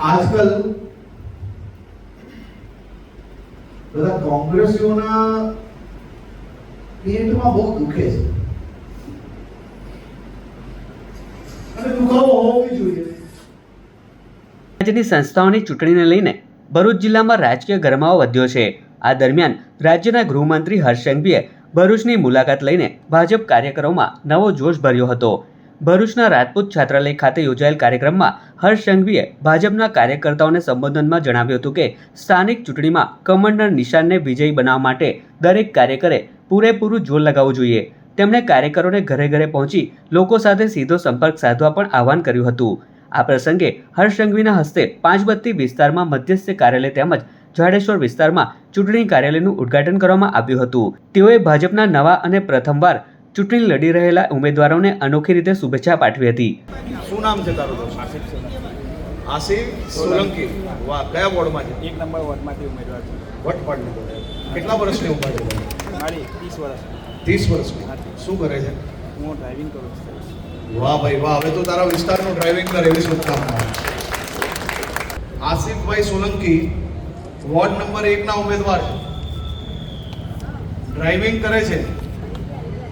આજકાલ બધા કોંગ્રેસીઓના પેટમાં બહુ દુખે છે અને દુખાવો હોવો જોઈએ. રાજ્યની સંસ્થાઓની ચૂંટણીને લઈને ભરૂચ જિલ્લામાં રાજકીય ગરમાવો વધ્યો છે. આ દરમિયાન રાજ્યના ગૃહમંત્રી હર્ષ સંઘવીએ ભરૂચની મુલાકાત લઈને ભાજપ કાર્યકરોમાં નવો જોશ ભર્યો હતો. ભરૂચના રાજપૂત છાત્રાલય ખાતે યોજાયેલ કાર્યક્રમમાં હર્ષ સંઘવીએ ભાજપના કાર્યકર્તાઓને સંબોધનમાં જણાવ્યું હતું કે સ્થાનિક ચૂંટણીમાં કમળના નિશાનને વિજયી બનાવવા માટે દરેક કાર્યકરે પૂરેપૂરું જોર લગાવવું જોઈએ. તેમણે કાર્યકરોને ઘરે ઘરે પહોંચી લોકો સાથે સીધો સંપર્ક સાધવા પણ આહવાન કર્યું હતું. આ પ્રસંગે હર્ષ સંઘવીના હસ્તે પાંચબત્તી વિસ્તારમાં મધ્યસ્થ કાર્યાલય તેમજ જાડેશ્વર વિસ્તારમાં ચૂંટણી કાર્યાલયનું ઉદ્ઘાટન કરવામાં આવ્યું હતું. તેઓએ ભાજપના નવા અને પ્રથમવાર ચૂંટણી લડી રહેલા ઉમેદવારોને અનોખી રીતે શુભેચ્છા પાઠવી હતી. શું નામ છે તારું? આસિફ સોલંકી. વાહ, કયા વોર્ડમાં છે? 1 નંબર વોર્ડમાંથી ઉમેદવાર છે. વોટ પાડની. કેટલા વર્ષની ઉંમર છે? મારી 30 વર્ષ. 30 વર્ષની. શું કરે છે? હું ડ્રાઇવિંગ કરું છું. વાહ ભાઈ વાહ, હવે તો તારા વિસ્તારનું ડ્રાઇવિંગ કરે એવી શુભકામનાઓ. આસિફભાઈ સોલંકી વોર્ડ નંબર 1 ના ઉમેદવાર છે. ડ્રાઇવિંગ કરે છે.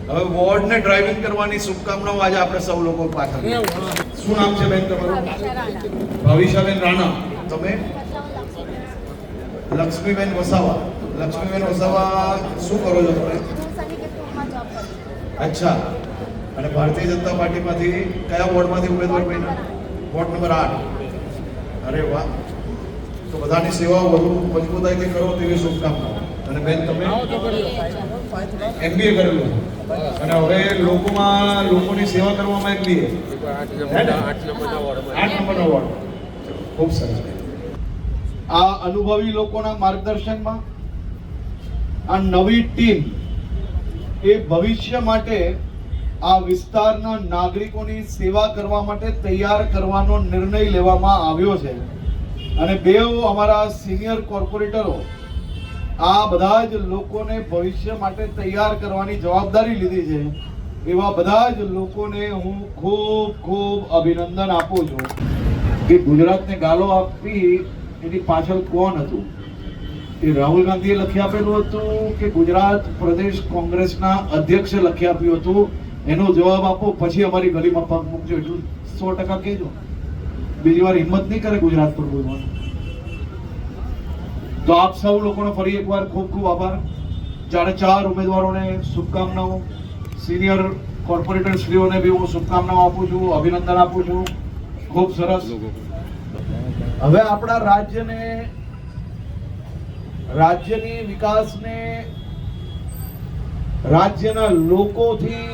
હવે વોર્ડને ડ્રાઇવિંગ કરવાની શુભકામનાઓ આજે આપણે સૌ લોકો પાછળ. શું નામ છે બેન તમારું? ભવિષ્યાબેન રાણા. તમે? લક્ષ્મીબેન વસાવા. લક્ષ્મીબેન વસાવા શું કરો છો તમે? અચ્છા. અને ભારતીય જનતા પાર્ટીમાંથી કયા વોર્ડમાંથી ઉમેદવાર બન્યા? Ward number 8. અરે વાહ, તો બધાની સેવાઓ વધુ મજબૂતાઈથી કરો તેવી શુભકામનાઓ. અને બેન તમે MBA કરેલું અને હવે લોકોની સેવા કરવામાં MBA. 8 નંબરનો વોર્ડ. ખૂબ સરસ. આ અનુભવી લોકોના માર્ગદર્શનમાં આ નવી ટીમ એ ભવિષ્ય માટે આ વિસ્તારના નાગરિકોની સેવા કરવા માટે તૈયાર કરવાનો નિર્ણય લેવામાં આવ્યો છે. અને બેઉ અમારા સિનિયર કોર્પોરેટરો આ બધા જ લોકોને ભવિષ્ય માટે તૈયાર કરવાની જવાબદારી લીધી છે. એવા બધા જ લોકોને હું ખૂબ ખૂબ અભિનંદન આપું છું. કે ગુજરાતને ગાળો આપી એની પાછળ કોણ હતું? એ રાહુલ ગાંધીએ લખી આપેલું હતું કે ગુજરાત પ્રદેશ કોંગ્રેસના અધ્યક્ષે લખી આપ્યું હતું? એનો જવાબ આપો, પછી અમારી ગલીમાં પગ મૂકજો. એટલું 100% કહેજો. બીજી વાર હિંમત નહીં કરે ગુજરાત પર બોલવાનું. તો આપ સૌ લોકોનો ફરી એકવાર ખૂબ ખૂબ આભાર. 4 ઉમેદવારોને શુભકામનાઓ. સિનિયર કોર્પોરેટર શ્રીઓને બી હું શુભકામનાઓ આપું છું, અભિનંદન આપું છું. ખૂબ સરસ. હવે આપણા રાજ્યની વિકાસને રાજ્યના લોકોથી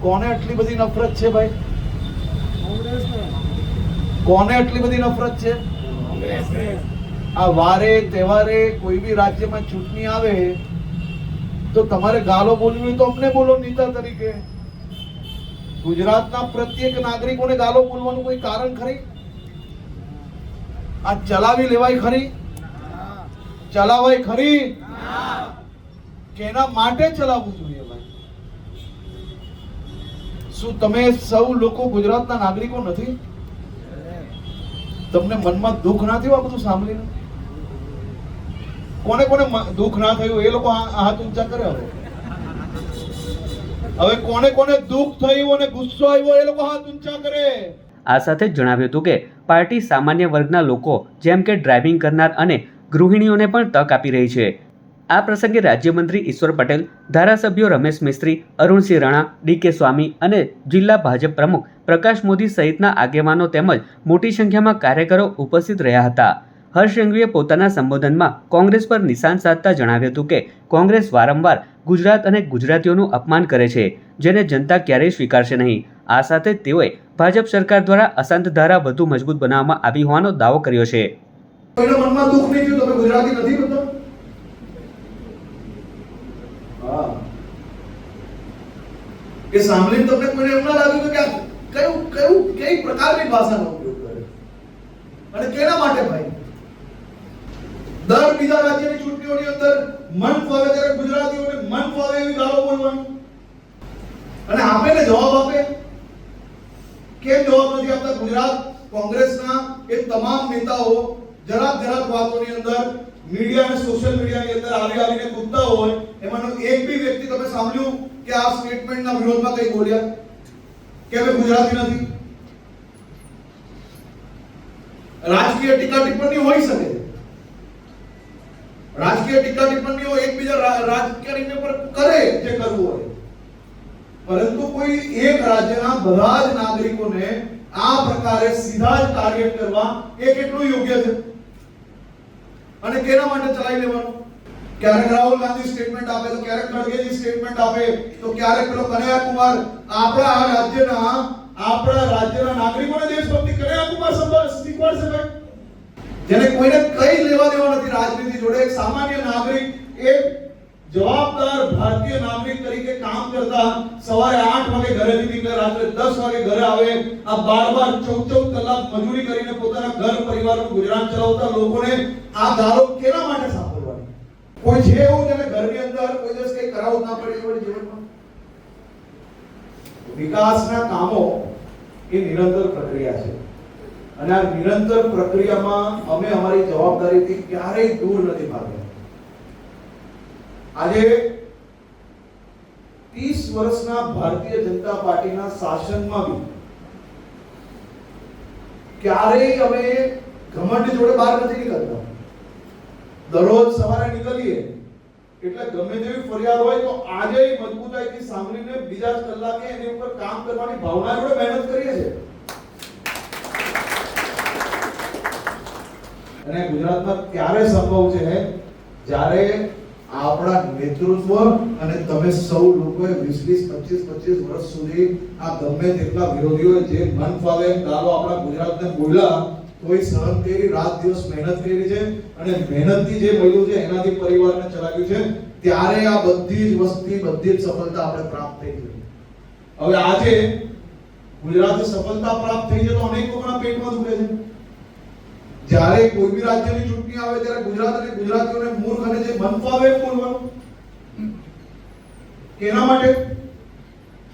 કોને એટલી બધી નફરત છે ભાઈ? કોને એટલી બધી નફરત છે? આ વારે તહેવારે કોઈ બી રાજ્યમાં ચૂંટણી આવે તો તમારે ગાળો બોલવી હોય તો અમને બોલો નેતા તરીકે. ગુજરાતના પ્રત્યેક નાગરિકોને ગાળો બોલવાનું કોઈ કારણ ખરી? આ ચલાવી લેવાય ખરી? ચલાવાય ખરી? કે એના માટે ચલાવવું જોઈએ ભાઈ? શું તમે સૌ લોકો ગુજરાતના નાગરિકો નથી? તમને મનમાં દુઃખ ના થયું આ બધું સાંભળીને? કોને કોને દુઃખ ના થયું એ લોકો હાથ ઊંચા કરે. હવે કોને કોને દુઃખ થયું અને ગુસ્સો આવ્યો એ લોકો હાથ ઊંચા કરે. આ સાથે જ જણાવ્યું હતું કે પાર્ટી સામાન્ય વર્ગના લોકો જેમ કે ડ્રાઇવિંગ કરનાર અને ગૃહિણીઓને પણ તક આપી રહી છે. આ પ્રસંગે રાજ્યમંત્રી ઈશ્વર પટેલ, ધારાસભ્યો રમેશ મિસ્ત્રી, અરુણસિંહ રાણા, DK સ્વામી અને જિલ્લા ભાજપ પ્રમુખ પ્રકાશ મોદી સહિતના આગેવાનો તેમજ મોટી સંખ્યામાં કાર્યકરો ઉપસ્થિત રહ્યા હતા. હર્ષ સંઘવીએ પોતાના સંબોધનમાં કોંગ્રેસ પર નિશાન સાધતા જણાવ્યું હતું કે કોંગ્રેસ વારંવાર ગુજરાત અને ગુજરાતીઓનું અપમાન કરે છે, જેને જનતા ક્યારેય સ્વીકારશે નહીં. આ સાથે તેઓએ ભાજપ સરકાર દ્વારા અશાંત ધારા વધુ મજબૂત બનાવવામાં આવી હોવાનો દાવો કર્યો છે. કોઈના મનમાં દુઃખ નહીં થયું? તમે ગુજરાતી નથી બધા? એ સાંભળીને તમને કોઈને એમ ના લાગ્યું કે કઈ પ્રકારની ભાષાનો ઉપયોગ કરે અને કેના માટે ભાઈ? દર બીજા રાજ્યની ચૂંટણીઓની અંદર મન ફાવે ત્યારે ગુજરાતીઓને મન ફાવે એવી ગાળો બોલવાની અને આપે ને જવાબ આપે. કેમ જવાબ નથી આપતા? ગુજરાત કોંગ્રેસના એ તમામ નેતાઓ જરાક વાતોની અંદર મીડિયા અને સોશિયલ મીડિયાની અંદર આવીને કૂદતા હોય, એમાંનો એક બી વ્યક્તિ તમે સાંભળ્યું કે આ સ્ટેટમેન્ટના વિરોધમાં કંઈ બોલ્યા કે અમે ગુજરાતી નથી? રાજકીય ટીકા ટિપ્પણી હોઈ શકે, રાજકીય ટીકા ટિપ્પણીઓ એકબીજા રાજકારણીને પર કરે જે કરવું હોય, પરંતુ કોઈ એક રાજ્યના બધા જ નાગરિકોને આ પ્રકારે સીધા જ ટાર્ગેટ કરવા એ કેટલું યોગ્ય છે અને કેના માટે ચલાવી લેવાનું? ક્યારેક રાહુલ ગાંધી સ્ટેટમેન્ટ આપે તો ક્યારેક ખડગેજી સ્ટેટમેન્ટ આપે તો ક્યારેક પેલો કનૈયા કુમાર આપણા રાજ્યના નાગરિકોને દેશભક્તિ કનૈયા કુમાર શીખવાડશે ભાઈ, જેને કોઈને કઈ લેવા દેવા નથી રાજનીતિ જોડે. એક સામાન્ય નાગરિક, એક જવાબદાર ભારતીય નાગરિક તરીકે કામ કરતા સવારે 8 વાગે ઘરેથી નીકળે, રાત્રે 10 વાગે ઘરે આવે, આ 12 કલાક મજૂરી કરીને પોતાના ઘર પરિવારનું ગુજરાન ચલાવતા લોકોને આ ગાળો કેના માટે સાંભળવાની? કોઈ છે એવું જેને ઘરની અંદર કોઈ દિવસ કઈ કરાવવું ના પડે એવું જીવનમાં? વિકાસના કામો એ નિરંતર પ્રક્રિયા છે અને આ નિરંતર પ્રક્રિયામાં અમે અમારી જવાબદારીથી ક્યારેય દૂર નથી ભાગ્યા. આજે 30 વર્ષના ભારતીય જનતા પાર્ટીના શાસનમાં બી ક્યારેય અમે ઘમંડ જોડે બહાર નથી નીકળતા. દરરોજ સવારે નીકળીએ એટલે ગમે તેવી ફરિયાદ હોય તો આજે મજબૂતાઈથી સાંભળીને બીજા જ કલાકે એની ઉપર કામ કરવાની ભાવના જોડે મહેનત કરીએ છીએ. અને ગુજરાતમાં ત્યારે સંભવ છે જ્યારે આપણા નેતૃત્વ અને તમે સૌ લોકોએ 20-25 વર્ષ સુધી આ ગમે તેટલા વિરોધીઓએ જે મન ફાવે ગાળો આપણા ગુજરાતને બોલ્યા તોય સહન કરી, રાત દિવસ મહેનત કરી છે અને મહેનતથી જે મળ્યું છે એનાથી પરિવારને ચલાવ્યું છે. ત્યારે આ બધી જ વસ્તી, બધી જ સફળતા આપણે પ્રાપ્ત થઈ છે. હવે આજે ગુજરાતે સફળતા પ્રાપ્ત થઈ છે તો અનેક લોકોના પેટમાં દુખે છે. જ્યારે કોઈ બી રાજ્યની ચૂંટણી આવે ત્યારે ગુજરાત અને ગુજરાતીઓને મૂર્ખ અને જે મન ફાવે બોલવાનું. કેના માટે?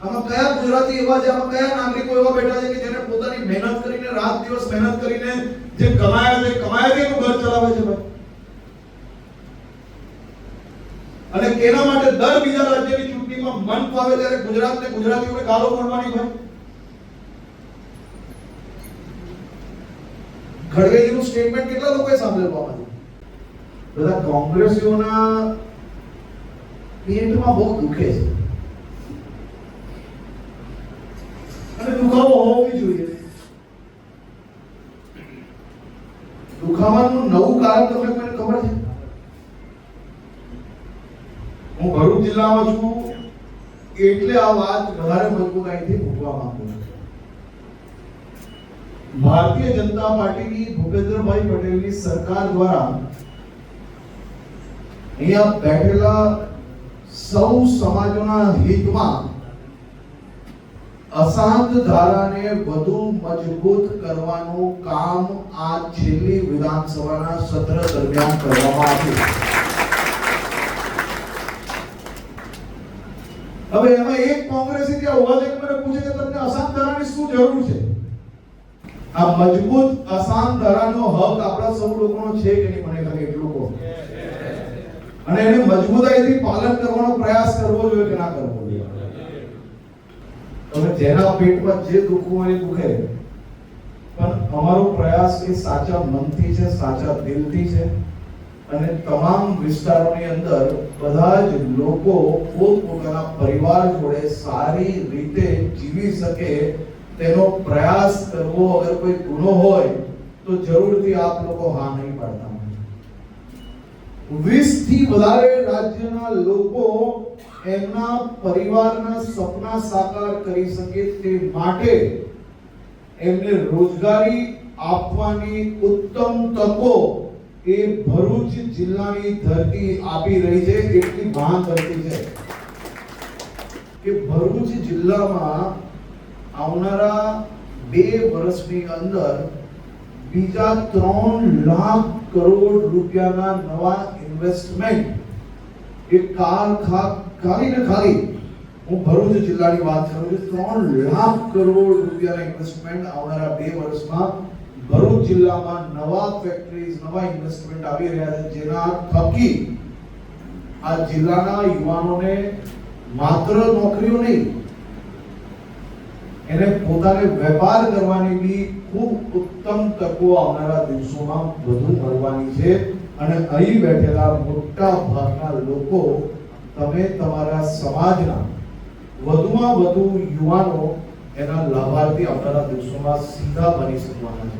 આમાં કયા ગુજરાતી એવા છે, આમાં કયા નાગરિકો એવા બેઠા છે કે જેને પોતાની મહેનત કરીને, રાત દિવસ મહેનત કરીને જે કમાયા છે એનું ઘર ચલાવે છે ભાઈ? અને કેના માટે દર બીજા રાજ્યની ચૂંટણીમાં મન ફાવે ત્યારે ગુજરાતને ગુજરાતીઓને ગાળો બોલવાની ભાઈ? ખડગેજીનું સ્ટેટમેન્ટ કેટલા લોકોએ સાંભળેલું? આમાંથી બધા કોંગ્રેસીઓના પેટમાં બહુ દુખે છે અને દુખાવો હોવી જોઈએ. દુખાવાનું નવું કારણ તમને કોઈને ખબર છે? હું ભરૂચ જિલ્લામાં છું એટલે આ વાત વધારે મજબૂતાઈથી મૂકવા માંગુ છું. ભારતીય જનતા પાર્ટીની ભૂપેન્દ્રભાઈ પટેલની સરકાર દ્વારા અહીંયા બેઠેલા સૌ સમાજોના હિતમાં અશાંત ધારાને વધુ મજબૂત કરવાનું કામ આ છેલ્લી વિધાનસભાના સત્ર દરમિયાન કરવામાં આવ્યું. હવે એમાં એક કોંગ્રેસી ત્યાં ઉભા થઈને મને પૂછે કે તમને અશાંત ધારાની શું જરૂર છે? આ મજબૂત અશાંત ધારાનો હક આપણા સૌ લોકોનો છે કે નહીં? મને ખાલી એટલું કહો. અને એને મજબૂતાઈથી પાલન કરવાનો પ્રયાસ કરવો જોઈએ કે ના કરવો જોઈએ? તમે જેના પેટમાં જે દુખવું હોય એ દુખે, પણ અમારો પ્રયાસ એ સાચા મનથી છે, સાચા દિલથી છે અને તમામ વિસ્તારોની અંદર બધા જ લોકો પોતપોતાના પરિવાર જોડે સારી રીતે જીવી શકે તેનો પ્રયાસ કરવો. અગર કોઈ ગુનો હોય તો જરૂરથી આપ લોકો હા નહીં પાડતા. 20 થી વધારે રાજ્યના લોકો એમના પરિવારના સપના સાકાર કરી શકે તે માટે એમને રોજગારી આપવાની ઉત્તમ તકો એ ભરૂચ જિલ્લાની ધરતી આપી રહી છે. એટલી મહાન ધરતી છે કે ભરૂચ જિલ્લામાં આવનારા 2 વર્ષની અંદર બીજા 3 લાખ કરોડ રૂપિયાના નવા ઇન્વેસ્ટમેન્ટ એ ખાલી હું ભરૂચ જિલ્લાની વાત કરું છું, 3 લાખ કરોડ રૂપિયાના ઇન્વેસ્ટમેન્ટ આવનારા 2 વર્ષમાં ભરૂચ જિલ્લામાં નવા ફેક્ટરીઝ, નવા ઇન્વેસ્ટમેન્ટ આવી રહ્યા છે, જેના થકી આ જિલ્લાના યુવાનોને માત્ર નોકરીઓ નહીં, એને પોતાને વેપાર કરવાની બી ખૂબ ઉત્તમ તકો આવનારા દિવસોમાં વધુ મળવાની છે. અને અહીં બેઠેલા મોટા ભાગના લોકો, તમે તમારા સમાજના વધુમાં વધુ યુવાનો એના લાભાર્થી આવનારા દિવસોમાં સીધા બની શકવાના છે.